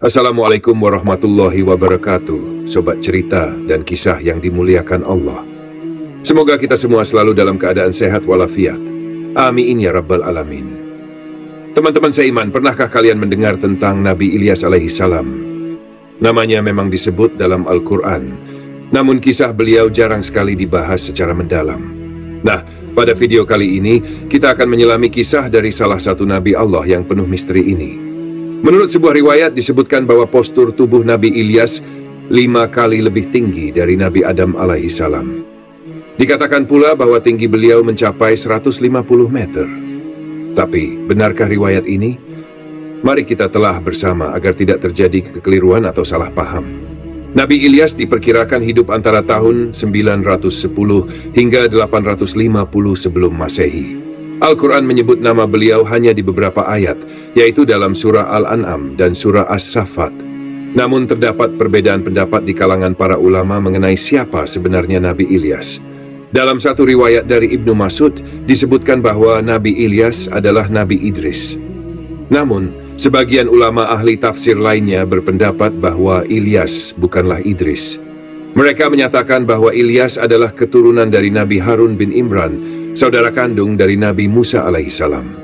Assalamualaikum warahmatullahi wabarakatuh, sobat cerita dan kisah yang dimuliakan Allah. Semoga kita semua selalu dalam keadaan sehat walafiat. Amin ya rabbal alamin. Teman-teman seiman, pernahkah kalian mendengar tentang Nabi Ilyas alaihissalam? Namanya memang disebut dalam Al-Quran, namun kisah beliau jarang sekali dibahas secara mendalam. Nah, pada video kali ini kita akan menyelami kisah dari salah satu Nabi Allah yang penuh misteri ini. Menurut sebuah riwayat disebutkan bahwa postur tubuh Nabi Ilyas 5 kali lebih tinggi dari Nabi Adam alaihissalam. Dikatakan pula bahwa tinggi beliau mencapai 150 meter. Tapi, benarkah riwayat ini? Mari kita telah bersama agar tidak terjadi kekeliruan atau salah paham. Nabi Ilyas diperkirakan hidup antara tahun 910 hingga 850 sebelum Masehi. Al-Quran menyebut nama beliau hanya di beberapa ayat, yaitu dalam surah Al-An'am dan surah As-Saffat. Namun terdapat perbedaan pendapat di kalangan para ulama mengenai siapa sebenarnya Nabi Ilyas. Dalam satu riwayat dari Ibnu Mas'ud disebutkan bahwa Nabi Ilyas adalah Nabi Idris. Namun, sebagian ulama ahli tafsir lainnya berpendapat bahwa Ilyas bukanlah Idris. Mereka menyatakan bahwa Ilyas adalah keturunan dari Nabi Harun bin Imran, saudara kandung dari Nabi Musa alaihissalam.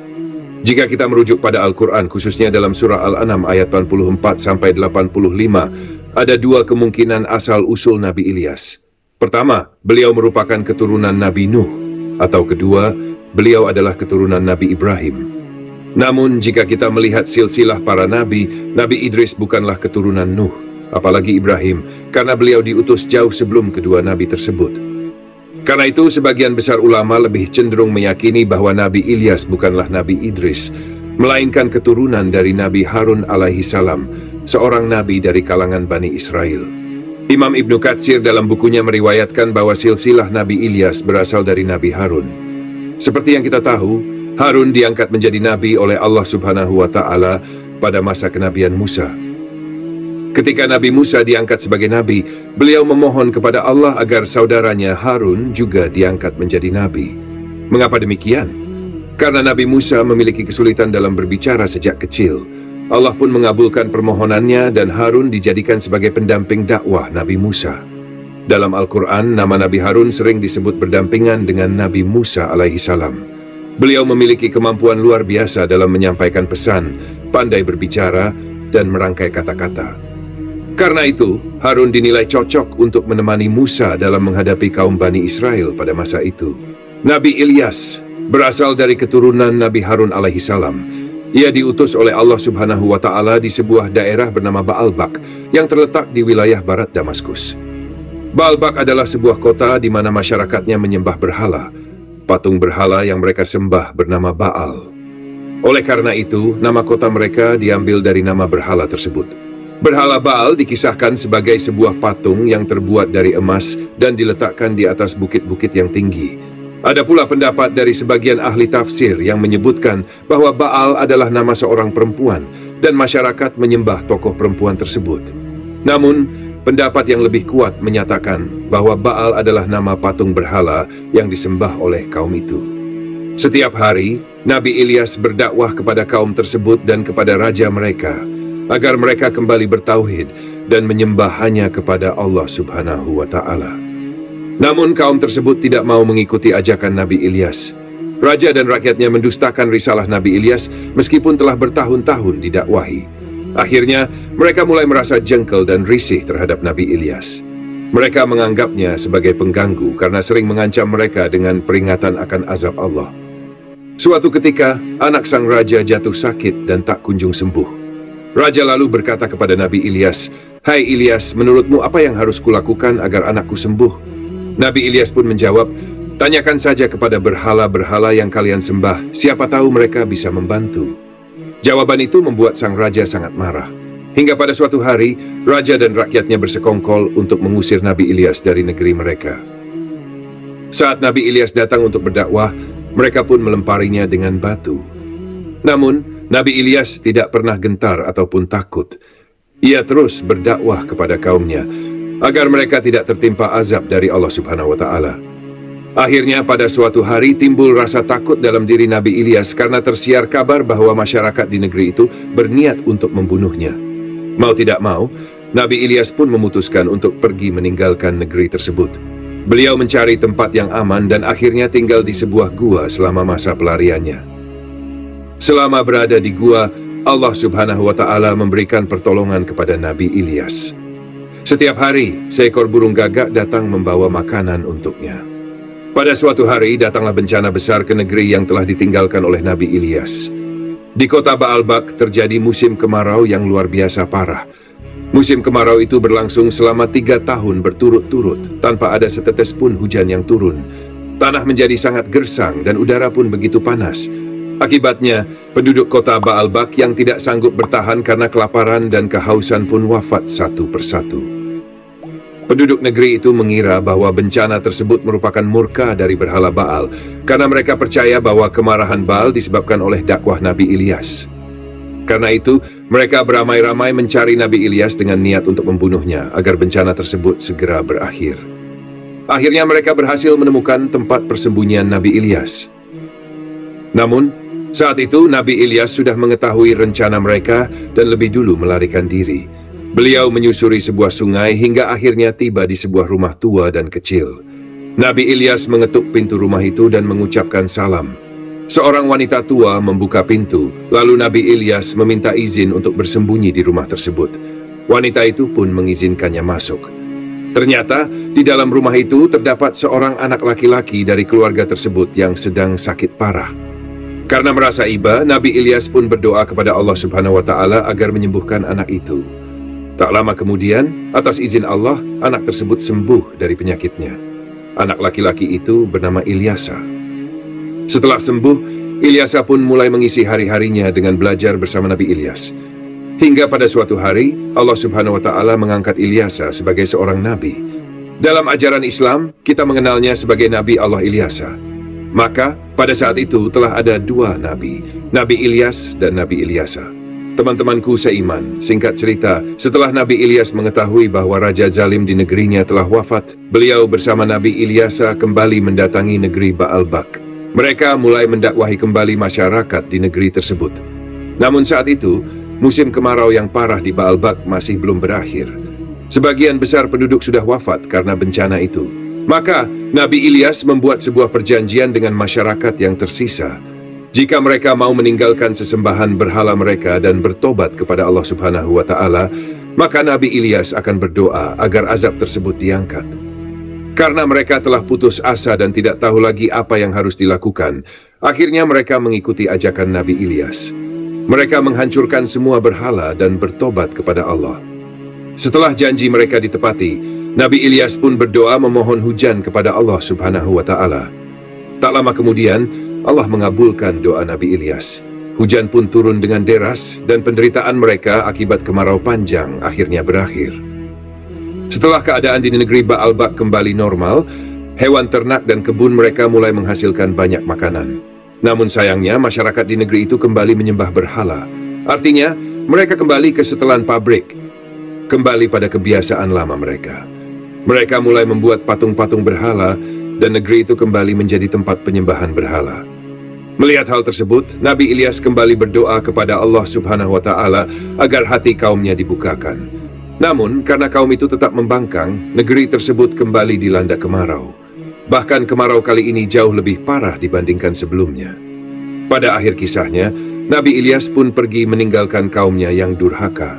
Jika kita merujuk pada Al-Quran, khususnya dalam surah Al-An'am ayat 84-85, ada dua kemungkinan asal-usul Nabi Ilyas. Pertama, beliau merupakan keturunan Nabi Nuh, atau kedua, beliau adalah keturunan Nabi Ibrahim. Namun, jika kita melihat silsilah para nabi, Nabi Idris bukanlah keturunan Nuh, apalagi Ibrahim, karena beliau diutus jauh sebelum kedua nabi tersebut. Karena itu, sebagian besar ulama lebih cenderung meyakini bahwa Nabi Ilyas bukanlah Nabi Idris, melainkan keturunan dari Nabi Harun alaihissalam, seorang nabi dari kalangan Bani Israel. Imam Ibnu Katsir dalam bukunya meriwayatkan bahwa silsilah Nabi Ilyas berasal dari Nabi Harun. Seperti yang kita tahu, Harun diangkat menjadi nabi oleh Allah Subhanahu wa Ta'ala pada masa kenabian Musa. Ketika Nabi Musa diangkat sebagai nabi, beliau memohon kepada Allah agar saudaranya Harun juga diangkat menjadi nabi. Mengapa demikian? Karena Nabi Musa memiliki kesulitan dalam berbicara sejak kecil. Allah pun mengabulkan permohonannya dan Harun dijadikan sebagai pendamping dakwah Nabi Musa. Dalam Al-Quran, nama Nabi Harun sering disebut berdampingan dengan Nabi Musa alaihissalam. Beliau memiliki kemampuan luar biasa dalam menyampaikan pesan, pandai berbicara, dan merangkai kata-kata. Karena itu, Harun dinilai cocok untuk menemani Musa dalam menghadapi kaum Bani Israel pada masa itu. Nabi Ilyas berasal dari keturunan Nabi Harun alaihissalam. Ia diutus oleh Allah Subhanahu wa Ta'ala di sebuah daerah bernama Baalbak yang terletak di wilayah barat Damaskus. Baalbak adalah sebuah kota di mana masyarakatnya menyembah berhala, patung berhala yang mereka sembah bernama Baal. Oleh karena itu, nama kota mereka diambil dari nama berhala tersebut. Berhala Baal dikisahkan sebagai sebuah patung yang terbuat dari emas dan diletakkan di atas bukit-bukit yang tinggi. Ada pula pendapat dari sebagian ahli tafsir yang menyebutkan bahwa Baal adalah nama seorang perempuan dan masyarakat menyembah tokoh perempuan tersebut. Namun, pendapat yang lebih kuat menyatakan bahwa Baal adalah nama patung berhala yang disembah oleh kaum itu. Setiap hari, Nabi Ilyas berdakwah kepada kaum tersebut dan kepada raja mereka, agar mereka kembali bertauhid dan menyembah hanya kepada Allah Subhanahu wa Ta'ala. Namun kaum tersebut tidak mau mengikuti ajakan Nabi Ilyas. Raja dan rakyatnya mendustakan risalah Nabi Ilyas meskipun telah bertahun-tahun didakwahi. Akhirnya, mereka mulai merasa jengkel dan risih terhadap Nabi Ilyas. Mereka menganggapnya sebagai pengganggu karena sering mengancam mereka dengan peringatan akan azab Allah. Suatu ketika, anak sang raja jatuh sakit dan tak kunjung sembuh. Raja lalu berkata kepada Nabi Ilyas, "Hai Ilyas, menurutmu apa yang harus kulakukan agar anakku sembuh?" Nabi Ilyas pun menjawab, "Tanyakan saja kepada berhala-berhala yang kalian sembah, siapa tahu mereka bisa membantu." Jawaban itu membuat sang raja sangat marah. Hingga pada suatu hari, raja dan rakyatnya bersekongkol untuk mengusir Nabi Ilyas dari negeri mereka. Saat Nabi Ilyas datang untuk berdakwah, mereka pun melemparinya dengan batu. Namun, Nabi Ilyas tidak pernah gentar ataupun takut. Ia terus berdakwah kepada kaumnya, agar mereka tidak tertimpa azab dari Allah Subhanahu wa Ta'ala. Akhirnya pada suatu hari timbul rasa takut dalam diri Nabi Ilyas karena tersiar kabar bahwa masyarakat di negeri itu berniat untuk membunuhnya. Mau tidak mau, Nabi Ilyas pun memutuskan untuk pergi meninggalkan negeri tersebut. Beliau mencari tempat yang aman dan akhirnya tinggal di sebuah gua selama masa pelariannya. Selama berada di gua, Allah Subhanahu wa Ta'ala memberikan pertolongan kepada Nabi Ilyas. Setiap hari, seekor burung gagak datang membawa makanan untuknya. Pada suatu hari, datanglah bencana besar ke negeri yang telah ditinggalkan oleh Nabi Ilyas. Di kota Baalbak terjadi musim kemarau yang luar biasa parah. Musim kemarau itu berlangsung selama 3 tahun berturut-turut, tanpa ada setetes pun hujan yang turun. Tanah menjadi sangat gersang dan udara pun begitu panas. Akibatnya, penduduk kota Baalbak yang tidak sanggup bertahan karena kelaparan dan kehausan pun wafat satu persatu. Penduduk negeri itu mengira bahwa bencana tersebut merupakan murka dari berhala Baal, karena mereka percaya bahwa kemarahan Baal disebabkan oleh dakwah Nabi Ilyas. Karena itu, mereka beramai-ramai mencari Nabi Ilyas dengan niat untuk membunuhnya, agar bencana tersebut segera berakhir. Akhirnya mereka berhasil menemukan tempat persembunyian Nabi Ilyas. Namun, saat itu Nabi Ilyas sudah mengetahui rencana mereka dan lebih dulu melarikan diri. Beliau menyusuri sebuah sungai hingga akhirnya tiba di sebuah rumah tua dan kecil. Nabi Ilyas mengetuk pintu rumah itu dan mengucapkan salam. Seorang wanita tua membuka pintu, lalu Nabi Ilyas meminta izin untuk bersembunyi di rumah tersebut. Wanita itu pun mengizinkannya masuk. Ternyata, di dalam rumah itu terdapat seorang anak laki-laki dari keluarga tersebut yang sedang sakit parah. Karena merasa iba, Nabi Ilyas pun berdoa kepada Allah Subhanahu wa Ta'ala agar menyembuhkan anak itu. Tak lama kemudian, atas izin Allah, anak tersebut sembuh dari penyakitnya. Anak laki-laki itu bernama Ilyasa. Setelah sembuh, Ilyasa pun mulai mengisi hari-harinya dengan belajar bersama Nabi Ilyas. Hingga pada suatu hari, Allah Subhanahu wa Ta'ala mengangkat Ilyasa sebagai seorang nabi. Dalam ajaran Islam, kita mengenalnya sebagai Nabi Allah Ilyasa. Maka, pada saat itu telah ada 2 nabi, Nabi Ilyas dan Nabi Ilyasa. Teman-temanku seiman, singkat cerita, setelah Nabi Ilyas mengetahui bahwa Raja Zalim di negerinya telah wafat, beliau bersama Nabi Ilyasa kembali mendatangi negeri Baalbak. Mereka mulai mendakwahi kembali masyarakat di negeri tersebut. Namun saat itu, musim kemarau yang parah di Baalbak masih belum berakhir. Sebagian besar penduduk sudah wafat karena bencana itu. Maka, Nabi Ilyas membuat sebuah perjanjian dengan masyarakat yang tersisa. Jika mereka mau meninggalkan sesembahan berhala mereka dan bertobat kepada Allah Subhanahu wa Ta'ala, maka Nabi Ilyas akan berdoa agar azab tersebut diangkat. Karena mereka telah putus asa dan tidak tahu lagi apa yang harus dilakukan, akhirnya mereka mengikuti ajakan Nabi Ilyas. Mereka menghancurkan semua berhala dan bertobat kepada Allah. Setelah janji mereka ditepati, Nabi Ilyas pun berdoa memohon hujan kepada Allah Subhanahu wa Ta'ala. Tak lama kemudian, Allah mengabulkan doa Nabi Ilyas. Hujan pun turun dengan deras dan penderitaan mereka akibat kemarau panjang akhirnya berakhir. Setelah keadaan di negeri Baalbak kembali normal, hewan ternak dan kebun mereka mulai menghasilkan banyak makanan. Namun sayangnya, masyarakat di negeri itu kembali menyembah berhala. Artinya, mereka kembali ke setelan pabrik, kembali pada kebiasaan lama mereka. Mereka mulai membuat patung-patung berhala, dan negeri itu kembali menjadi tempat penyembahan berhala. Melihat hal tersebut, Nabi Ilyas kembali berdoa kepada Allah Subhanahu wa Ta'ala agar hati kaumnya dibukakan. Namun, karena kaum itu tetap membangkang, negeri tersebut kembali dilanda kemarau. Bahkan kemarau kali ini jauh lebih parah dibandingkan sebelumnya. Pada akhir kisahnya, Nabi Ilyas pun pergi meninggalkan kaumnya yang durhaka.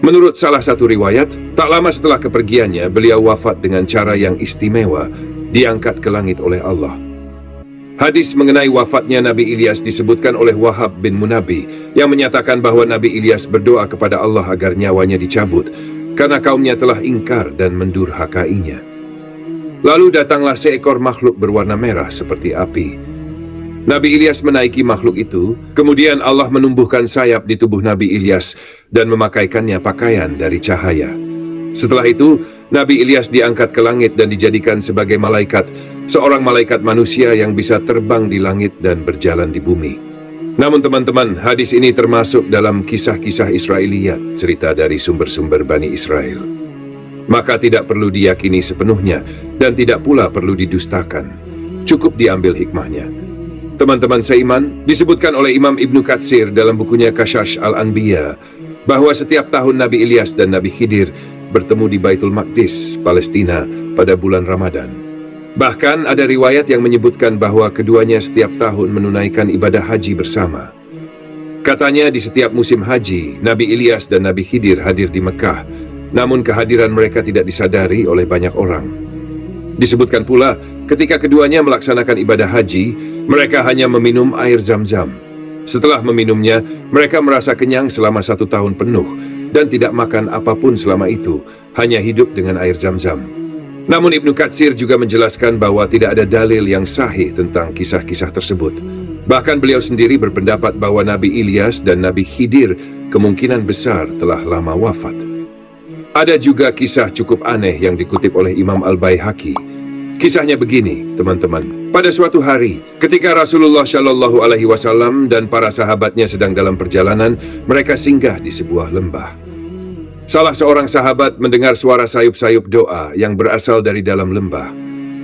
Menurut salah satu riwayat, tak lama setelah kepergiannya, beliau wafat dengan cara yang istimewa, diangkat ke langit oleh Allah. Hadis mengenai wafatnya Nabi Ilyas disebutkan oleh Wahab bin Munabi yang menyatakan bahwa Nabi Ilyas berdoa kepada Allah agar nyawanya dicabut karena kaumnya telah ingkar dan mendurhakainya. Lalu datanglah seekor makhluk berwarna merah seperti api. Nabi Ilyas menaiki makhluk itu, kemudian Allah menumbuhkan sayap di tubuh Nabi Ilyas dan memakaikannya pakaian dari cahaya. Setelah itu, Nabi Ilyas diangkat ke langit dan dijadikan sebagai malaikat, seorang malaikat manusia yang bisa terbang di langit dan berjalan di bumi. Namun teman-teman, hadis ini termasuk dalam kisah-kisah Israiliyat, cerita dari sumber-sumber Bani Israel. Maka tidak perlu diyakini sepenuhnya, dan tidak pula perlu didustakan. Cukup diambil hikmahnya. Teman-teman seiman, disebutkan oleh Imam Ibnu Katsir dalam bukunya Qasas al-Anbiya, bahwa setiap tahun Nabi Ilyas dan Nabi Khidir bertemu di Baitul Maqdis, Palestina pada bulan Ramadan. Bahkan ada riwayat yang menyebutkan bahwa keduanya setiap tahun menunaikan ibadah haji bersama. Katanya di setiap musim haji, Nabi Ilyas dan Nabi Khidir hadir di Mekah, namun kehadiran mereka tidak disadari oleh banyak orang. Disebutkan pula, ketika keduanya melaksanakan ibadah haji, mereka hanya meminum air Zam-Zam. Setelah meminumnya, mereka merasa kenyang selama 1 tahun penuh dan tidak makan apapun selama itu, hanya hidup dengan air Zam-Zam. Namun Ibnu Katsir juga menjelaskan bahwa tidak ada dalil yang sahih tentang kisah-kisah tersebut. Bahkan beliau sendiri berpendapat bahwa Nabi Ilyas dan Nabi Khidir kemungkinan besar telah lama wafat. Ada juga kisah cukup aneh yang dikutip oleh Imam Al-Baihaqi. Kisahnya begini, teman-teman. Pada suatu hari, ketika Rasulullah Shallallahu Alaihi Wasallam dan para sahabatnya sedang dalam perjalanan, mereka singgah di sebuah lembah. Salah seorang sahabat mendengar suara sayup-sayup doa yang berasal dari dalam lembah.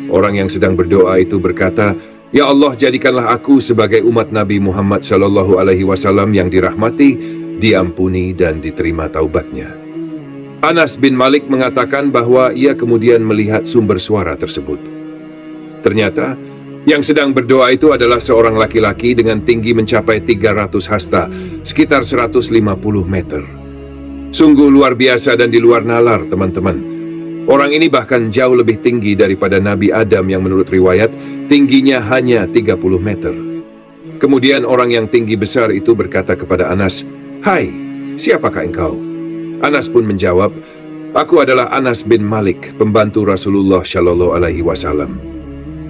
Orang yang sedang berdoa itu berkata, "Ya Allah, jadikanlah aku sebagai umat Nabi Muhammad Shallallahu Alaihi Wasallam yang dirahmati, diampuni dan diterima taubatnya." Anas bin Malik mengatakan bahwa ia kemudian melihat sumber suara tersebut. Ternyata, yang sedang berdoa itu adalah seorang laki-laki dengan tinggi mencapai 300 hasta, sekitar 150 meter. Sungguh luar biasa dan di luar nalar, teman-teman. Orang ini bahkan jauh lebih tinggi daripada Nabi Adam yang menurut riwayat, tingginya hanya 30 meter. Kemudian orang yang tinggi besar itu berkata kepada Anas, "Hai, siapakah engkau?" Anas pun menjawab, "Aku adalah Anas bin Malik, pembantu Rasulullah Shallallahu Alaihi Wasallam."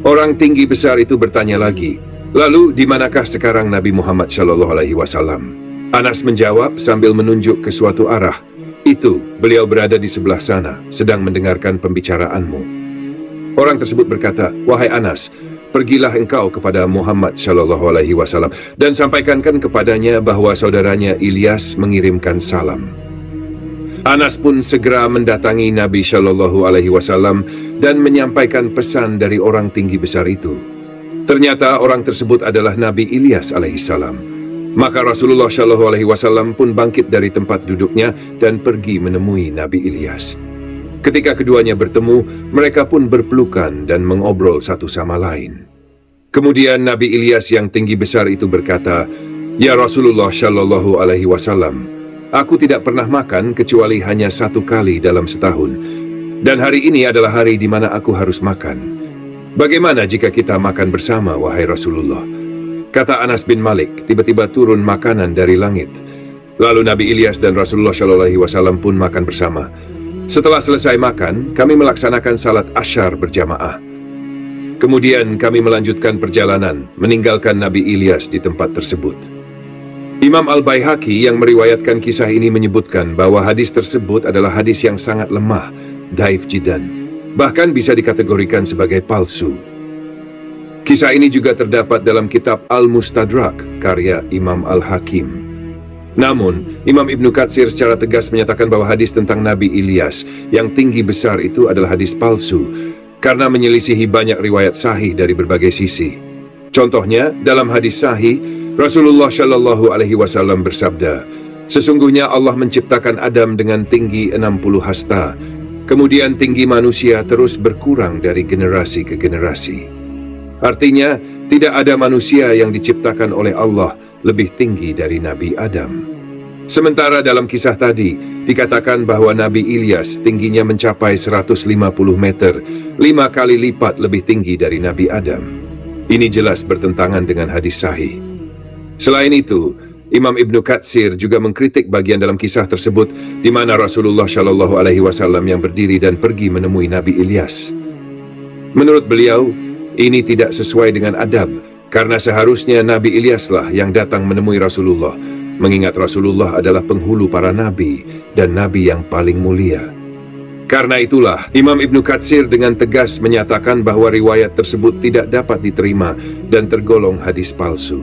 Orang tinggi besar itu bertanya lagi, "Lalu di manakah sekarang Nabi Muhammad Shallallahu Alaihi Wasallam?" Anas menjawab sambil menunjuk ke suatu arah, "Itu, beliau berada di sebelah sana, sedang mendengarkan pembicaraanmu." Orang tersebut berkata, "Wahai Anas, pergilah engkau kepada Muhammad Shallallahu Alaihi Wasallam dan sampaikankan kepadanya bahwa saudaranya Ilyas mengirimkan salam." Anas pun segera mendatangi Nabi Shallallahu Alaihi Wasallam dan menyampaikan pesan dari orang tinggi besar itu. Ternyata orang tersebut adalah Nabi Ilyas alaihissalam. Maka Rasulullah Shallallahu Alaihi Wasallam pun bangkit dari tempat duduknya dan pergi menemui Nabi Ilyas. Ketika keduanya bertemu, mereka pun berpelukan dan mengobrol satu sama lain. Kemudian Nabi Ilyas yang tinggi besar itu berkata, "Ya Rasulullah Shallallahu Alaihi Wasallam, aku tidak pernah makan kecuali hanya 1 kali dalam setahun. Dan hari ini adalah hari di mana aku harus makan. Bagaimana jika kita makan bersama, wahai Rasulullah?" Kata Anas bin Malik, tiba-tiba turun makanan dari langit. Lalu Nabi Ilyas dan Rasulullah Shallallahu Alaihi Wasallam pun makan bersama. Setelah selesai makan, kami melaksanakan salat asyar berjamaah. Kemudian kami melanjutkan perjalanan, meninggalkan Nabi Ilyas di tempat tersebut. Imam Al-Baihaqi yang meriwayatkan kisah ini menyebutkan bahwa hadis tersebut adalah hadis yang sangat lemah, dhaif jiddan, bahkan bisa dikategorikan sebagai palsu. Kisah ini juga terdapat dalam kitab Al-Mustadrak, karya Imam Al-Hakim. Namun, Imam Ibnu Katsir secara tegas menyatakan bahwa hadis tentang Nabi Ilyas yang tinggi besar itu adalah hadis palsu, karena menyelisihi banyak riwayat sahih dari berbagai sisi. Contohnya, dalam hadis sahih, Rasulullah Shallallahu Alaihi Wasallam bersabda, "Sesungguhnya Allah menciptakan Adam dengan tinggi 60 hasta, kemudian tinggi manusia terus berkurang dari generasi ke generasi." Artinya, tidak ada manusia yang diciptakan oleh Allah lebih tinggi dari Nabi Adam. Sementara dalam kisah tadi, dikatakan bahwa Nabi Ilyas tingginya mencapai 150 meter, 5 kali lipat lebih tinggi dari Nabi Adam. Ini jelas bertentangan dengan hadis sahih. Selain itu, Imam Ibnu Katsir juga mengkritik bagian dalam kisah tersebut di mana Rasulullah Shallallahu Alaihi Wasallam yang berdiri dan pergi menemui Nabi Ilyas. Menurut beliau, ini tidak sesuai dengan adab, karena seharusnya Nabi Ilyaslah yang datang menemui Rasulullah, mengingat Rasulullah adalah penghulu para nabi dan nabi yang paling mulia. Karena itulah, Imam Ibnu Katsir dengan tegas menyatakan bahwa riwayat tersebut tidak dapat diterima dan tergolong hadis palsu.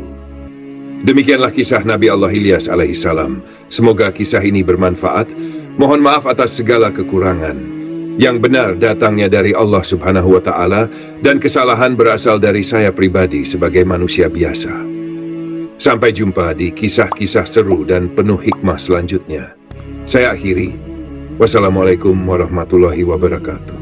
Demikianlah kisah Nabi Allah Ilyas alaihissalam. Semoga kisah ini bermanfaat. Mohon maaf atas segala kekurangan. Yang benar datangnya dari Allah Subhanahu wa Ta'ala, dan kesalahan berasal dari saya pribadi sebagai manusia biasa. Sampai jumpa di kisah-kisah seru dan penuh hikmah selanjutnya. Saya akhiri. Wassalamualaikum warahmatullahi wabarakatuh.